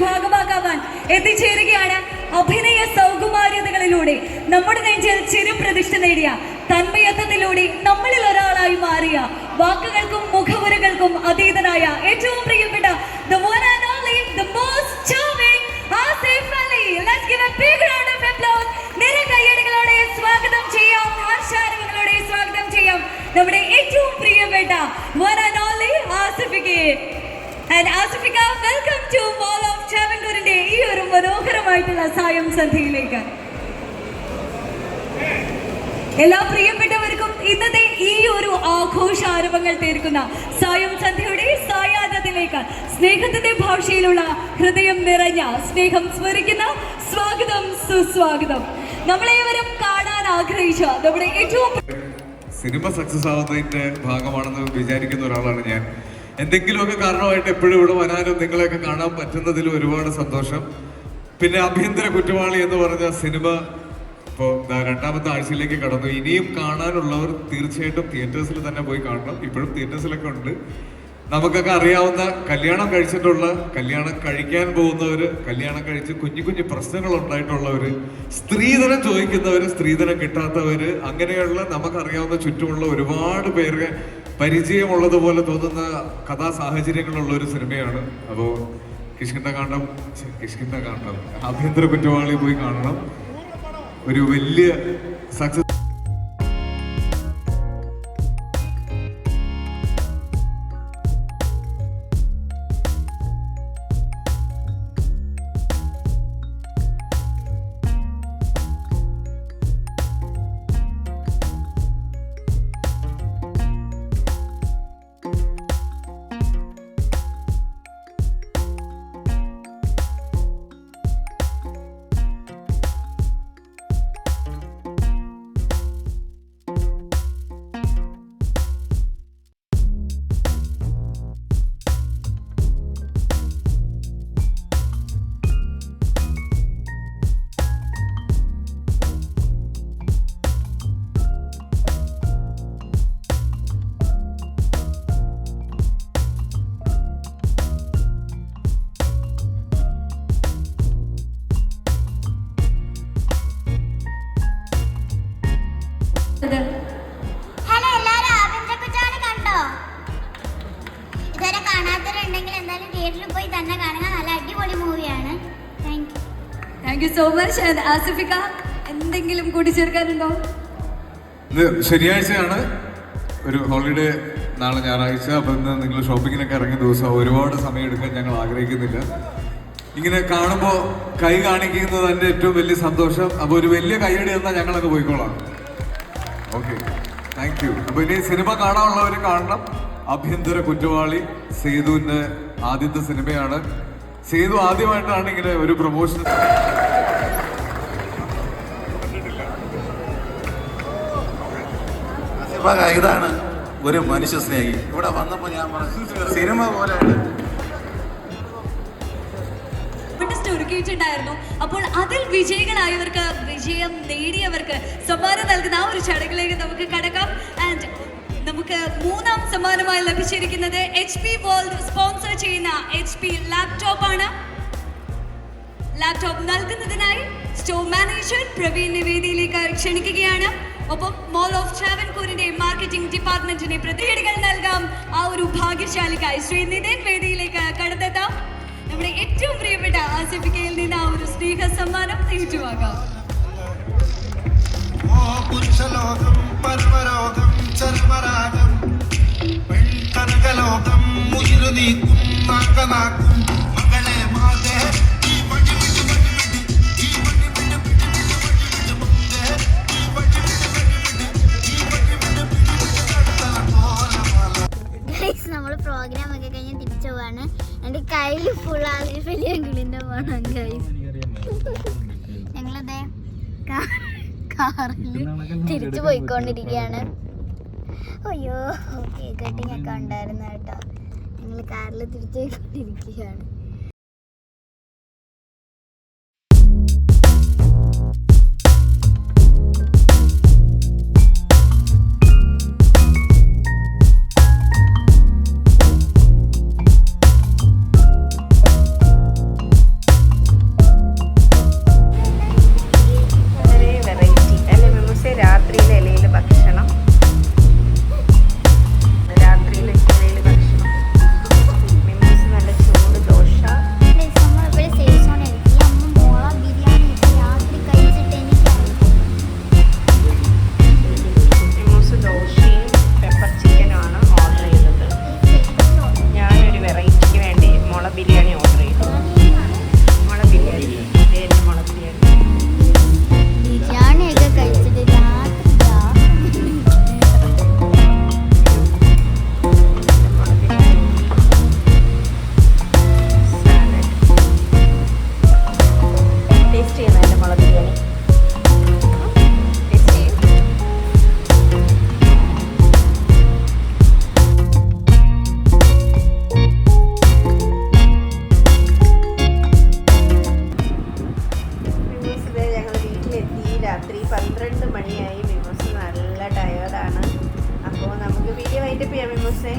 ഭാഗമാകാൻ എത്തിച്ചേരുകയാണ്. അഭിനയ സൗകുമാര്യതകളിലൂടെ നമ്മുടെ നെഞ്ചിൽ ചിരപ്രതിഷ്ഠ നേടിയ തന്മയത്വത്തിലൂടെ നമ്മളിൽ ഒരാളായി മാറിയ വാക്കുകൾക്കും മുഖവുരകൾക്കും അതീതനായ ഏറ്റവും പ്രിയപ്പെട്ട the one and only, the most charming Asif Ali. Let's give a big round of applause. നിറകൈയ്യടികളോടെ സ്വാഗതം ചെയ്യാം, ഹർഷാരവങ്ങളോടെ സ്വാഗതം ചെയ്യാം നമ്മുടെ ഏറ്റവും പ്രിയപ്പെട്ട one and only ആസിഫിക്കയെ. And Asifika, welcome to Mall of Travancore-ന്റെ ഈ ഒരു മനോഹരമായിട്ടുള്ള സായം സന്ധ്യയിലേക്ക്. എല്ലാ പ്രിയപ്പെട്ടവർക്കും ഇന്നത്തെ ഈ ഒരു ആഘോഷാരവങ്ങൾ തീർക്കുന്ന സായം സന്ധ്യയുടെ സായാഹ്നത്തിലേക്ക് സ്നേഹത്തിന്റെ ഭാഷയിലുള്ള ഹൃദയം നിറഞ്ഞ സ്നേഹം സ്മരിക്കുന്ന സ്വാഗതം, സുസ്വാഗതം. നമ്മളേവരും കാണാൻ ആഗ്രഹിച്ച നമ്മുടെ ഏറ്റവും സിനിമ സക്സസ് ആവുന്നതിന്റെ ഭാഗമാണെന്ന് വിചാരിക്കുന്ന ഒരാളാണ് ഞാൻ. എന്തെങ്കിലുമൊക്കെ കാരണമായിട്ട് എപ്പോഴും ഇവിടെ വരാനും നിങ്ങളെയൊക്കെ കാണാൻ പറ്റുന്നതിൽ ഒരുപാട് സന്തോഷം. പിന്നെ ആഭ്യന്തര കുറ്റവാളി എന്ന് പറഞ്ഞ സിനിമ ഇപ്പോൾ രണ്ടാമത്തെ ആഴ്ചയിലേക്ക് കടന്നു. ഇനിയും കാണാനുള്ളവർ തീർച്ചയായിട്ടും തിയേറ്റേഴ്സിൽ തന്നെ പോയി കാണണം. ഇപ്പോഴും തിയേറ്റേഴ്സിലൊക്കെ ഉണ്ട്. നമുക്കൊക്കെ അറിയാവുന്ന കല്യാണം കഴിച്ചിട്ടുള്ള, കല്യാണം കഴിക്കാൻ പോകുന്നവര്, കല്യാണം കഴിച്ച് കുഞ്ഞു കുഞ്ഞു പ്രശ്നങ്ങൾ ഉണ്ടായിട്ടുള്ളവര്, സ്ത്രീധനം ചോദിക്കുന്നവര്, സ്ത്രീധനം കിട്ടാത്തവര്, അങ്ങനെയുള്ള നമുക്കറിയാവുന്ന ചുറ്റുമുള്ള ഒരുപാട് പേര് പരിചയമുള്ളതുപോലെ തോന്നുന്ന കഥാ സാഹചര്യങ്ങളുള്ള ഒരു സിനിമയാണ്. അപ്പോൾ കിഷ്കിന്ധകാണ്ഡം ആഭ്യന്തര കുറ്റവാളി പോയി കാണണം. ഒരു വലിയ സക്സസ്. ആസിഫിക്ക, എന്തെങ്കിലും കൂട്ടിച്ചേർക്കാനുണ്ടോ? ഇത് ശനിയാഴ്ചയാണ്, ഒരു ഹോളിഡേ, നാളെ ഞായറാഴ്ച. അപ്പം ഇന്ന് നിങ്ങൾ ഷോപ്പിങ്ങിനൊക്കെ ഇറങ്ങിയ ദിവസം ഒരുപാട് സമയം എടുക്കാൻ ഞങ്ങൾ ആഗ്രഹിക്കുന്നില്ല. ഇങ്ങനെ കാണുമ്പോൾ കൈ കാണിക്കുന്നത് എൻ്റെ ഏറ്റവും വലിയ സന്തോഷം. അപ്പോൾ ഒരു വലിയ കൈയടി തന്നാൽ ഞങ്ങളങ്ങ് പോയിക്കോളാം. Okay, thank you. അപ്പോൾ ഇനി സിനിമ കാണാനുള്ളവർ കാണണം. ആഭ്യന്തര കുറ്റവാളി സേതുവിൻ്റെ ആദ്യത്തെ സിനിമയാണ്. സേതു ആദ്യമായിട്ടാണ് ഇങ്ങനെ ഒരു പ്രൊമോഷൻ. ഇതാണ് ഒരു മനുഷ്യ സ്നേഹി. ഇവിടെ വന്നപ്പോൾ ഞാൻ പറഞ്ഞു സിനിമ പോലെയാണ് ഒരുക്കിയിട്ടുണ്ടായിരുന്നു. അപ്പോൾ അതിൽ വിജയികളായവർക്ക്, വിജയം നേടിയവർക്ക് സമ്മാനം നൽകുന്ന ആ ഒരു ചടങ്ങിലേക്ക് നമുക്ക് കടക്കാം. ആൻഡ് നമുക്ക് മൂന്നാം സമ്മാനമായി ലഭിച്ചിരിക്കുന്നത് HP വേൾഡ് സ്പോൺസർ ചെയ്യുന്ന HP ലാപ്ടോപ്പ് ആണ്. ലാപ്ടോപ്പ് നൽകുന്നതിനായി സ്റ്റോർ മാനേജർ പ്രവീൺ വേദിയിലേക്ക് ക്ഷണിക്കുകയാണ്. ഒപ്പം മോൾ ഓഫ് ട്രാവൻകൂറിന്റെ മാർക്കറ്റിംഗ് ഡിപ്പാർട്ട്മെന്റിനെ പ്രതിനിധികൾ നൽകാം. ആ ഒരു ഭാഗ്യശാലിക്കായി ശ്രീ നിതിൻ വേദിയിലേക്ക് കടന്നെത്താം. നമ്മുടെ ഏറ്റവും പ്രിയപ്പെട്ട ആസിഫിക്കയിൽ നിന്ന് ആ ഒരു സ്നേഹ സമ്മാനം ഏറ്റുവാങ്ങാം. നമ്മൾ പ്രോഗ്രാം ഒക്കെ കഴിഞ്ഞ് തിരിച്ചു പോവാണ്. എൻ്റെ കയ്യിൽ ഫുൾ ആസിഫലിന്റെ പോണം ഗൈസ്. ഞങ്ങളതേ കാറിൽ തിരിച്ചു പോയിക്കൊണ്ടിരിക്കുകയാണ്. അയ്യോ, കേക്ക് കട്ടിങ് ഒക്കെ ഉണ്ടായിരുന്നു കേട്ടോ. ഞങ്ങൾ കാറിൽ തിരിച്ചു പോയിക്കൊണ്ടിരിക്കുകയാണ്. 12 മണിയായി. മിമോസ് നല്ല ടയേർഡാണ്. അപ്പോൾ നമുക്ക് വീഡിയോ വൈൻഡപ്പ് ചെയ്യാം മിമോസേ.